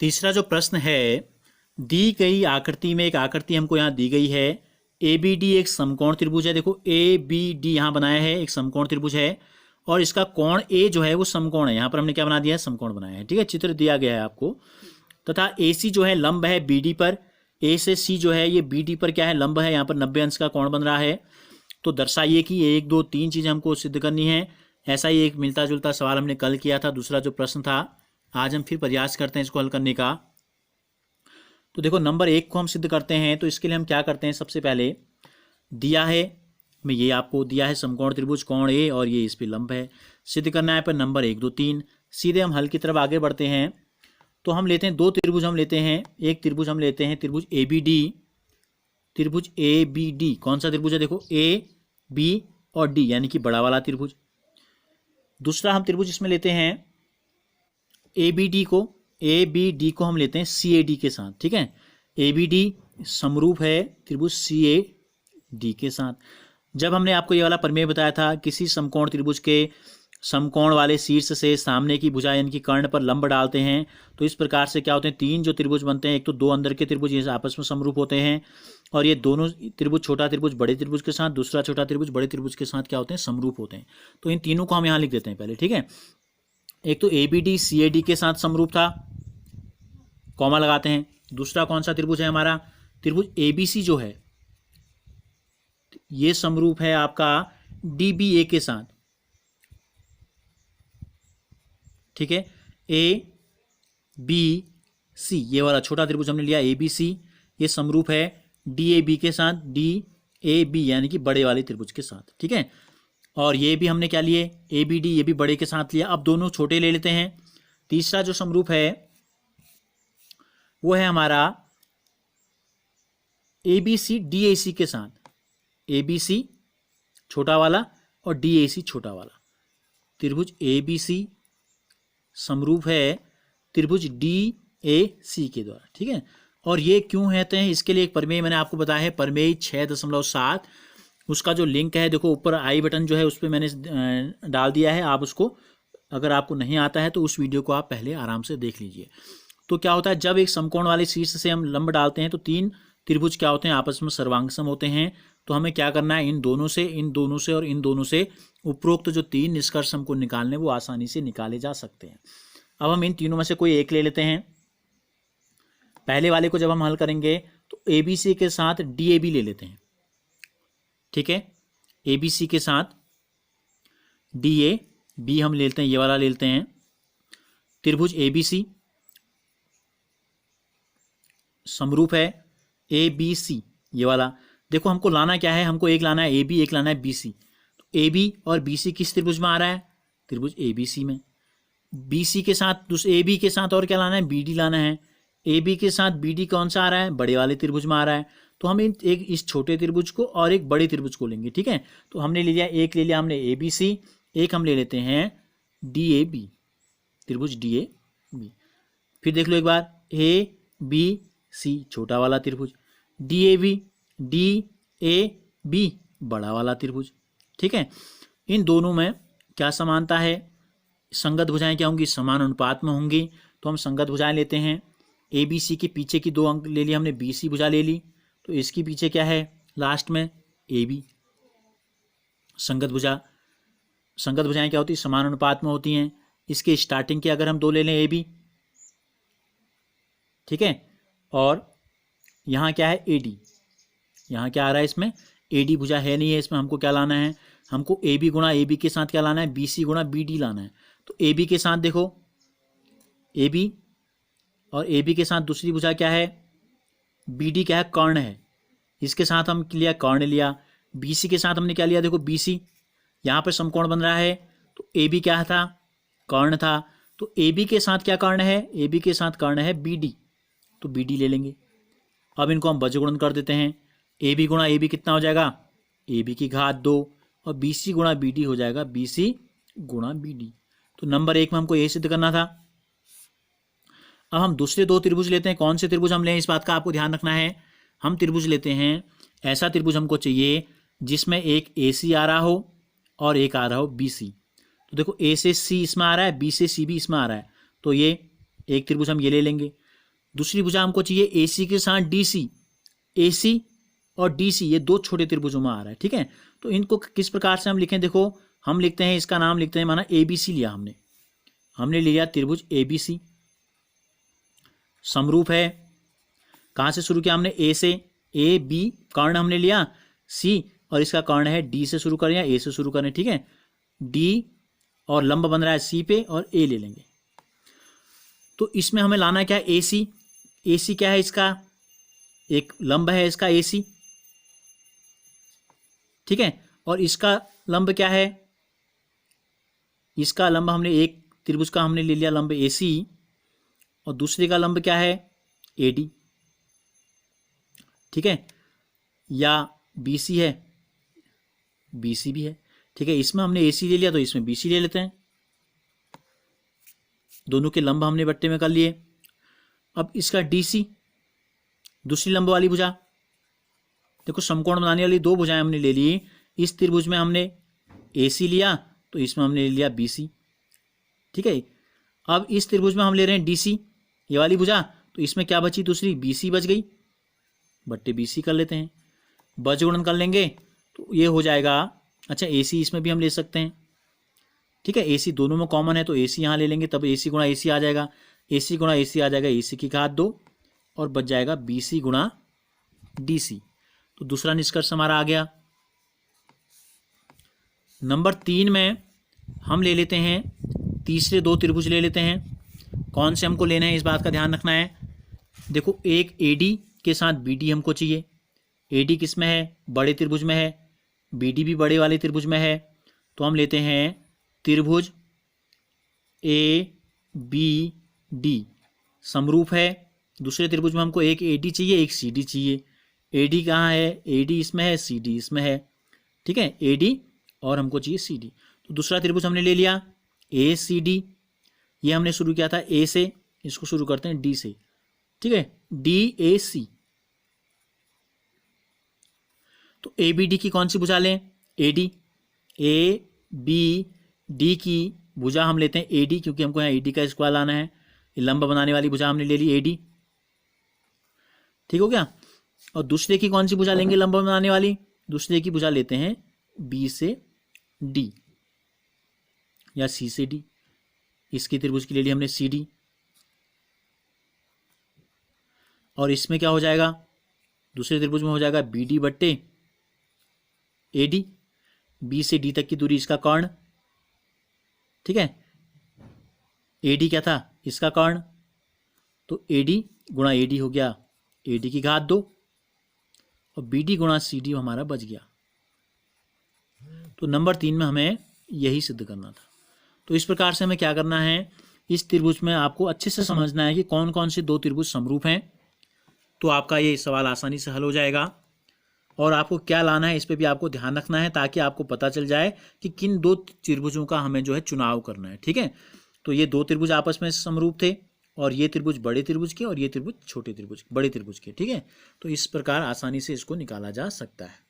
तीसरा जो प्रश्न है, दी गई आकृति में एक आकृति हमको यहाँ दी गई है। ए बी डी एक समकोण त्रिभुज है। देखो ए बी डी यहाँ बनाया है, एक समकोण त्रिभुज है और इसका कोण ए जो है वो समकोण है। यहाँ पर हमने क्या बना दिया है, समकोण बनाया है। ठीक है, चित्र दिया गया है आपको। तथा ए सी जो है लंब है बी डी पर। ए से सी जो है ये बी डी पर क्या है, लंब है। यहाँ पर 90 अंश का कोण बन रहा है। तो दर्शाइए कि 1 2 3 चीज़ें हमको सिद्ध करनी है। ऐसा ही एक मिलता जुलता सवाल हमने कल किया था, दूसरा जो प्रश्न था। आज हम फिर प्रयास करते हैं इसको हल करने का। तो देखो नंबर 1 को हम सिद्ध करते हैं। तो इसके लिए हम क्या करते हैं, सबसे पहले दिया है मैं, ये आपको दिया है समकोण त्रिभुज, कोण ए और ये इस पे लंब है। सिद्ध करना है पर नंबर 1 2 3। सीधे हम हल की तरफ आगे बढ़ते हैं। तो हम लेते हैं 2 त्रिभुज हम लेते हैं। एक त्रिभुज हम लेते हैं त्रिभुज ए बी डी। त्रिभुज ए बी डी कौन सा त्रिभुज है, देखो ए बी और डी यानी कि बड़ा वाला त्रिभुज। दूसरा हम त्रिभुज इसमें लेते हैं ए बी डी को। ए बी डी को हम लेते हैं सी ए डी के साथ। ठीक है, ए बी डी समरूप है त्रिभुज सी ए डी के साथ। जब हमने आपको ये वाला प्रमेय बताया था, किसी समकोण त्रिभुज के समकोण वाले शीर्ष से सामने की भुजा यानी कि कर्ण पर लंब डालते हैं तो इस प्रकार से क्या होते हैं, 3 जो त्रिभुज बनते हैं। एक तो 2 अंदर के त्रिभुज ये आपस में समरूप होते हैं और ये दोनों त्रिभुज, छोटा त्रिभुज बड़े त्रिभुज के साथ, दूसरा छोटा त्रिभुज बड़े त्रिभुज के साथ क्या होते हैं, समरूप होते हैं। तो इन तीनों को हम यहाँ लिख देते हैं पहले। ठीक है, एक तो A B D C A D के साथ समरूप था, कॉमा लगाते हैं। दूसरा कौन सा त्रिभुज है हमारा, त्रिभुज ए बी सी जो है ये समरूप है आपका डी बी ए के साथ। ठीक है, ए बी सी ये वाला छोटा त्रिभुज हमने लिया ए बी सी, ये समरूप है डी ए बी के साथ, डी ए बी यानी कि बड़े वाले त्रिभुज के साथ। ठीक है, और ये भी हमने क्या लिए, ए बी डी, ये भी बड़े के साथ लिया। अब दोनों छोटे ले लेते हैं। तीसरा जो समरूप है वो है हमारा A B C D A सी के साथ। ए बी सी छोटा वाला और डी ए सी छोटा वाला। त्रिभुज ए बी सी समरूप है त्रिभुज डी ए सी के द्वारा। ठीक है, और ये क्यों कहते हैं, इसके लिए एक प्रमेय मैंने आपको बताया है, प्रमेय 6.7। उसका जो लिंक है देखो ऊपर आई बटन जो है उस पर मैंने डाल दिया है। आप उसको, अगर आपको नहीं आता है तो उस वीडियो को आप पहले आराम से देख लीजिए। तो क्या होता है, जब एक समकोण वाले शीर्ष से हम लंब डालते हैं तो 3 त्रिभुज क्या होते हैं, आपस में सर्वांगसम होते हैं। तो हमें क्या करना है, इन दोनों से, इन दोनों से और इन दोनों से उपरोक्त जो 3 निष्कर्ष हमको निकालने वो आसानी से निकाले जा सकते हैं। अब हम इन तीनों में से कोई एक ले लेते हैं। पहले वाले को जब हम हल करेंगे तो ए बी सी के साथ डी ए बी ले लेते हैं। ठीक है, ए बी सी के साथ डी ए बी हम लेते हैं, ये वाला ले लेते हैं। त्रिभुज ए बी सी समरूप है ए बी सी, ये वाला। देखो हमको लाना क्या है, हमको एक लाना है ए बी, एक लाना है बी सी। तो ए बी और बी सी किस त्रिभुज में आ रहा है, त्रिभुज ए बी सी में। बी सी के साथ ए बी के साथ और क्या लाना है, बी डी लाना है। ए बी के साथ बी डी कौन सा आ रहा है, बड़े वाले त्रिभुज में आ रहा है। तो हम एक इस छोटे त्रिभुज को और एक बड़े त्रिभुज को लेंगे। ठीक है, तो हमने ले लिया, एक ले लिया हमने ए बी सी, एक हम ले लेते हैं डी ए बी, त्रिभुज डी ए बी। फिर देख लो एक बार, ए बी सी छोटा वाला त्रिभुज, D A B, D A B बड़ा वाला त्रिभुज। ठीक है, इन दोनों में क्या समानता है, संगत भुजाएं क्या होंगी, समान अनुपात में होंगी। तो हम संगत भुजाएं लेते हैं। ए बी सी के पीछे की 2 अंक ले लिया हमने, बी सी भुजा ले ली, तो इसके पीछे क्या है लास्ट में, ए बी संगत भुजा। संगत भुजाएं क्या होती है, समान अनुपात में होती हैं। इसके स्टार्टिंग के अगर हम 2 ले लें ए बी, ठीक है, और यहाँ क्या है ए डी, यहाँ क्या आ रहा है, इसमें ए डी भुजा है नहीं है, इसमें हमको क्या लाना है, हमको ए बी गुणा ए बी के साथ क्या लाना है, बी सी गुणा बी डी लाना है। तो ए बी के साथ देखो ए बी, और ए बी के साथ दूसरी भुजा क्या है, बी डी क्या है, कर्ण है। इसके साथ हम लिया कर्ण लिया। बी सी के साथ हमने क्या लिया, देखो बी सी, यहाँ पर समकोण बन रहा है। तो ए बी क्या था, कर्ण था। तो ए बी के साथ क्या कर्ण है, ए बी के साथ कर्ण है बी डी, तो बी डी ले लेंगे। अब इनको हम बज्रगुणन कर देते हैं। ए बी गुणा ए बी कितना हो जाएगा, ए बी की घात 2, और बी सी गुणा बी डी हो जाएगा बी सी गुणा बी डी। तो नंबर 1 में हमको ये सिद्ध करना था। अब हम दूसरे 2 त्रिभुज लेते हैं। कौन से त्रिभुज हम लें, इस बात का आपको ध्यान रखना है। हम त्रिभुज लेते हैं, ऐसा त्रिभुज हमको चाहिए जिसमें एक ए सी आ रहा हो और एक आ रहा हो बी सी। तो देखो ए से सी इसमें आ रहा है, बी से सी भी इसमें आ रहा है, तो ये एक त्रिभुज हम ये ले लेंगे। दूसरी भुजा हमको चाहिए AC के साथ DC, AC और DC ये दो छोटे त्रिभुजों में आ रहा है, ठीक है। तो इनको किस प्रकार से हम लिखें, देखो हम लिखते हैं, इसका नाम लिखते हैं, माना ABC लिया हमने लिया त्रिभुज ABC, समरूप है। कहाँ से शुरू किया हमने, A से, AB कर्ण हमने लिया, C और इसका कर्ण है D से शुरू करें या A से शुरू करें, ठीक है। D और लंब बन रहा है C पे और A ले लेंगे। तो इसमें हमें लाना क्या है, AC। AC क्या है, इसका एक लंब है, इसका AC, ठीक है। और इसका लंब क्या है, इसका लंब हमने एक त्रिभुज का हमने ले लिया लंब AC और दूसरे का लंब क्या है AD, ठीक है। या BC है, BC भी है, ठीक है। इसमें हमने AC ले लिया तो इसमें BC ले लेते हैं, दोनों के लंब हमने बट्टे में कर लिए। अब इसका DC, दूसरी लंब वाली भुजा, देखो समकोण बनाने वाली दो भुजाएं हमने ले ली। इस त्रिभुज में हमने AC लिया तो इसमें हमने ले लिया BC, ठीक है। अब इस त्रिभुज में हम ले रहे हैं DC, ये वाली भुजा, तो इसमें क्या बची, दूसरी BC बच गई, बट्टे BC कर लेते हैं, बज गुणन कर लेंगे तो ये हो जाएगा। अच्छा AC इसमें भी हम ले सकते हैं, ठीक है। AC दोनों में कॉमन है तो AC यहाँ ले लेंगे, तब AC गुणा AC आ जाएगा, AC गुणा AC आ जाएगा, AC की घात 2 और बच जाएगा BC गुणा DC। तो दूसरा निष्कर्ष हमारा आ गया। नंबर 3 में हम ले लेते हैं तीसरे दो त्रिभुज ले लेते हैं। कौन से हमको लेना है, इस बात का ध्यान रखना है। देखो एक AD के साथ BD हमको चाहिए। AD किस में है, बड़े त्रिभुज में है, BD भी बड़े वाले त्रिभुज में है। तो हम लेते हैं त्रिभुज ABD समरूप है। दूसरे त्रिभुज में हमको एक AD चाहिए, एक CD चाहिए। AD कहाँ है, AD इसमें है, CD इसमें है, ठीक है। AD और हमको चाहिए CD। तो दूसरा त्रिभुज हमने ले लिया ACD, ये हमने शुरू किया था A से, इसको शुरू करते हैं D से, ठीक है, DAC। तो ABD की कौन सी भुजा लें, AD। ABD की भुजा हम लेते हैं AD, क्योंकि हमको यहाँ AD का स्क्वायर लाना है। ये लंब बनाने वाली भुजा हमने ले ली AD, ठीक हो गया। और दूसरे की कौन सी भुजा लेंगे लंब बनाने वाली, दूसरे की भुजा लेते हैं B से D या C से D। इसकी त्रिभुज की ले ली हमने CD, और इसमें क्या हो जाएगा, दूसरे त्रिभुज में हो जाएगा BD बट्टे AD, B से D तक की दूरी इसका कर्ण, ठीक है। AD क्या था, इसका कर्ण, तो AD गुणा AD हो गया AD की घात 2 और BD गुणा CD हमारा बच गया। तो नंबर 3 में हमें यही सिद्ध करना था। तो इस प्रकार से हमें क्या करना है, इस त्रिभुज में आपको अच्छे से समझना है कि कौन कौन से दो त्रिभुज समरूप हैं। तो आपका ये सवाल आसानी से हल हो जाएगा। और आपको क्या लाना है इस पे भी आपको ध्यान रखना है, ताकि आपको पता चल जाए कि किन दो त्रिभुजों का हमें जो है चुनाव करना है, ठीक है। तो ये दो त्रिभुज आपस में समरूप थे, और ये त्रिभुज बड़े त्रिभुज के और ये त्रिभुज छोटे त्रिभुज बड़े त्रिभुज के, ठीक है। तो इस प्रकार आसानी से इसको निकाला जा सकता है।